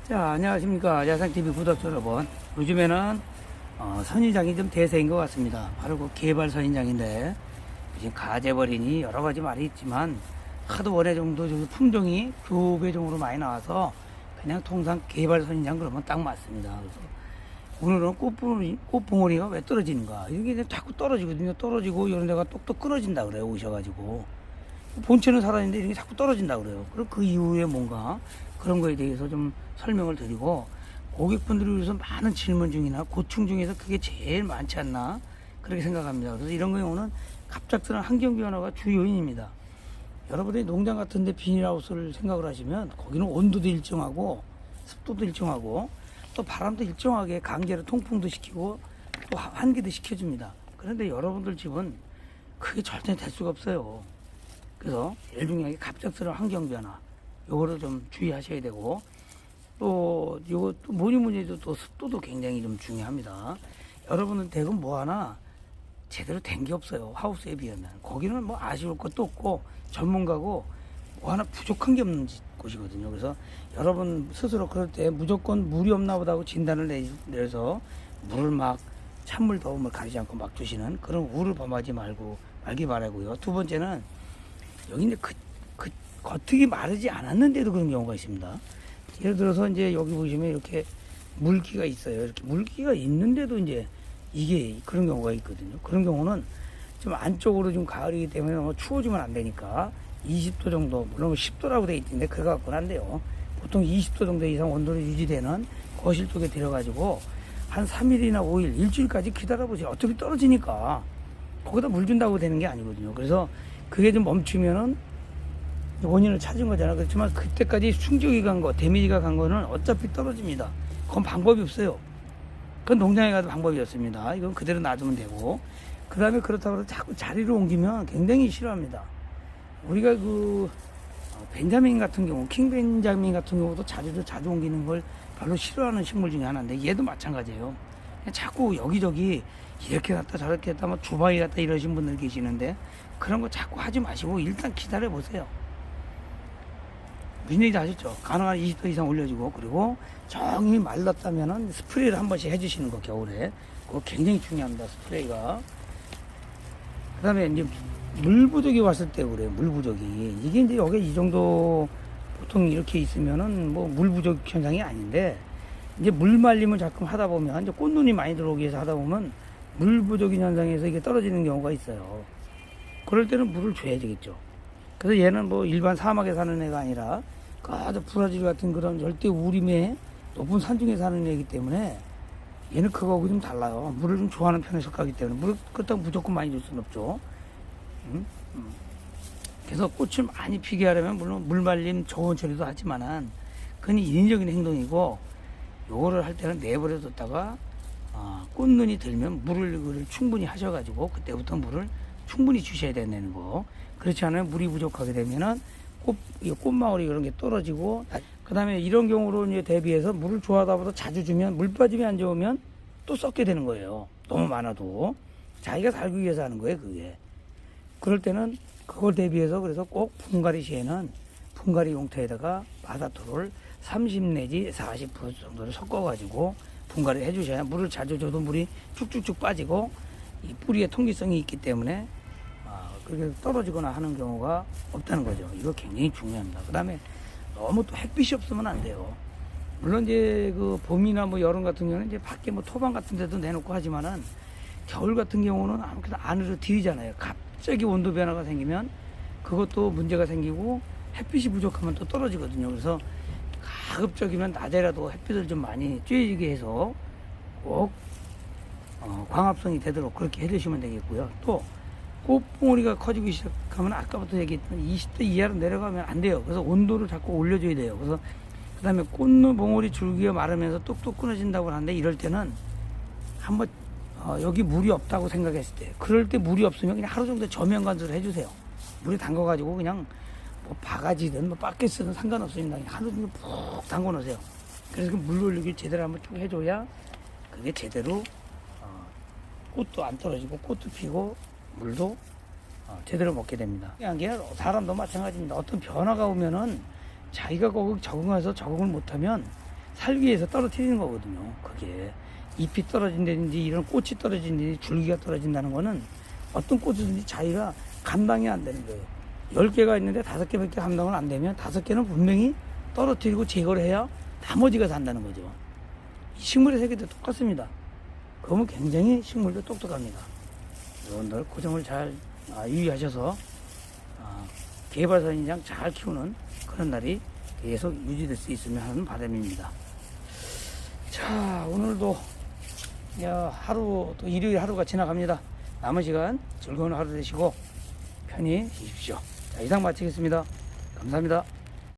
자, 안녕하십니까. 야상TV 구독자 여러분. 요즘에는 선인장이 좀 대세인 것 같습니다. 바로 그 개발 선인장인데, 지금 가재벌이니 여러 가지 말이 있지만, 하도 원해 정도 품종이 교배종으로 많이 나와서, 그냥 통상 개발 선인장 그러면 딱 맞습니다. 그래서 오늘은 꽃봉오리가 왜 떨어지는가. 이게 자꾸 떨어지거든요. 떨어지고 이런 데가 똑똑 끊어진다 그래요. 오셔가지고. 본체는 살아있는데 이게 자꾸 떨어진다 그래요. 그리고 그 이후에 뭔가 그런 거에 대해서 좀 설명을 드리고, 고객분들을 위해서 많은 질문 중이나 고충 중에서 그게 제일 많지 않나 그렇게 생각합니다. 그래서 이런 경우는 갑작스러운 환경 변화가 주 요인입니다. 여러분들이 농장 같은데 비닐하우스를 생각을 하시면 거기는 온도도 일정하고 습도도 일정하고 또 바람도 일정하게 강제로 통풍도 시키고 또 환기도 시켜줍니다. 그런데 여러분들 집은 그게 절대 될 수가 없어요. 그래서 제일 중요한 게 갑작스러운 환경 변화, 요거를 좀 주의하셔야 되고, 또 요거 또 뭐니 해도 또 습도도 굉장히 좀 중요합니다. 여러분은 대금 뭐 하나 제대로 된 게 없어요. 하우스에 비하면. 거기는 뭐 아쉬울 것도 없고 전문가고 뭐 하나 부족한 게 없는 곳이거든요. 그래서 여러분 스스로 그럴 때 무조건 물이 없나 보다 하고 진단을 내서 물을 막 찬물 더움을 가리지 않고 막 주시는 그런 우를 범하지 말기 바라고요. 두 번째는 여기 이제 겉흙이 마르지 않았는데도 그런 경우가 있습니다. 예를 들어서 이제 여기 보시면 이렇게 물기가 있어요. 이렇게 물기가 있는데도 이제 이게 그런 경우가 있거든요. 그런 경우는 좀 안쪽으로 좀 가을이기 때문에 너무 추워지면 안 되니까 20도 정도, 물론 10도라고 돼 있는데 그거 갖고는 안 돼요. 보통 20도 정도 이상 온도로 유지되는 거실 쪽에 들어가지고 한 3일이나 5일, 일주일까지 기다려보세요. 어차피 떨어지니까 거기다 물 준다고 되는 게 아니거든요. 그래서 그게 좀 멈추면은 원인을 찾은 거잖아. 그렇지만 그때까지 충격이 간 거, 데미지가 간 거는 어차피 떨어집니다. 그건 방법이 없어요. 그건 농장에 가도 방법이 없습니다. 이건 그대로 놔두면 되고, 그 다음에 그렇다고 해서 자꾸 자리를 옮기면 굉장히 싫어합니다. 우리가 벤자민 같은 경우, 킹 벤자민 같은 경우도 자리를 자주 옮기는 걸 별로 싫어하는 식물 중에 하나인데, 얘도 마찬가지예요. 자꾸 여기저기 이렇게 갔다 저렇게 갔다 뭐 주방에 갔다 이러신 분들 계시는데, 그런 거 자꾸 하지 마시고 일단 기다려 보세요. 무슨 얘기도 하셨죠? 가능한 20도 이상 올려주고, 그리고 정이 말랐다면은 스프레이를 한 번씩 해주시는 거, 겨울에. 그거 굉장히 중요합니다, 스프레이가. 그 다음에 이제 물 부족이 왔을 때 그래요, 물 부족이. 이게 이제 여기 이 정도 보통 이렇게 있으면은 뭐 물 부족 현상이 아닌데, 이제 물 말림을 자꾸 하다 보면, 이제 꽃눈이 많이 들어오기 위해서 하다 보면 물 부족인 현상에서 이게 떨어지는 경우가 있어요. 그럴 때는 물을 줘야 되겠죠. 그래서 얘는 뭐 일반 사막에 사는 애가 아니라 아주 브라질 같은 그런 절대 우림의 높은 산중에 사는 애이기 때문에 얘는 그거하고 좀 달라요. 물을 좀 좋아하는 편에 속하기 때문에 물을 그렇다고 무조건 많이 줄 수는 없죠. 그래서 꽃을 많이 피게 하려면 물론 물 말림 저온 처리도 하지만은 그건 인위적인 행동이고, 요거를 할 때는 내버려 뒀다가 꽃눈이 들면 물을 충분히 하셔가지고 그때부터 물을 충분히 주셔야 된다는 거. 그렇지 않으면 물이 부족하게 되면은 꽃망울이 이런 게 떨어지고, 그 다음에 이런 경우로 이제 대비해서 물을 좋아하다 보다 자주 주면 물 빠짐이 안 좋으면 또 썩게 되는 거예요. 너무 많아도. 자기가 살기 위해서 하는 거예요, 그게. 그럴 때는 그걸 대비해서 그래서 꼭 분갈이 시에는 분갈이 용토에다가 바다토를 30 내지 40% 정도를 섞어가지고 분갈이를 해주셔야, 물을 자주 줘도 물이 쭉쭉쭉 빠지고 이 뿌리에 통기성이 있기 때문에 그렇게 떨어지거나 하는 경우가 없다는 거죠. 이거 굉장히 중요합니다. 그 다음에 너무 또 햇빛이 없으면 안 돼요. 물론 이제 그 봄이나 뭐 여름 같은 경우는 이제 밖에 뭐 토방 같은 데도 내놓고 하지만은, 겨울 같은 경우는 아무래도 안으로 들이잖아요. 갑자기 온도 변화가 생기면 그것도 문제가 생기고 햇빛이 부족하면 또 떨어지거든요. 그래서 가급적이면 낮에라도 햇빛을 좀 많이 쬐지게 해서 꼭 광합성이 되도록 그렇게 해주시면 되겠고요. 또 꽃봉오리가 커지기 시작하면 아까부터 얘기했던 20도 이하로 내려가면 안 돼요. 그래서 온도를 자꾸 올려줘야 돼요. 그래서 그 다음에 꽃봉오리 줄기가 마르면서 뚝뚝 끊어진다고 하는데, 이럴 때는 한번 여기 물이 없다고 생각했을 때, 그럴 때 물이 없으면 그냥 하루 정도 저면 관수를 해주세요. 물에 담가가지고 그냥 뭐 바가지든 뭐 바켓이든 상관없습니다. 그냥 하루 정도 푹 담궈 놓으세요. 그래서 그 물 올리기를 제대로 한번 쭉 해줘야 그게 제대로 꽃도 안 떨어지고 꽃도 피고 물도 제대로 먹게 됩니다. 이게 사람도 마찬가지입니다. 어떤 변화가 오면은 자기가 거기 적응해서 적응을 못하면 살기에서 떨어뜨리는 거거든요. 그게 잎이 떨어진다든지 이런 꽃이 떨어진다든지 줄기가 떨어진다는 거는 어떤 꽃이든지 자기가 감당이 안 되는 거예요. 10개가 있는데 5개밖에 감당을 안 되면 5개는 분명히 떨어뜨리고 제거를 해야 나머지가 산다는 거죠. 식물의 세계도 똑같습니다. 그러면 굉장히 식물도 똑똑합니다. 여러분들 그 점을 잘 유의하셔서 개발선인장 잘 키우는 그런 날이 계속 유지될 수 있으면 하는 바람입니다. 자, 오늘도 하루 또 일요일 하루가 지나갑니다. 남은 시간 즐거운 하루 되시고 편히 쉬십시오. 자, 이상 마치겠습니다. 감사합니다.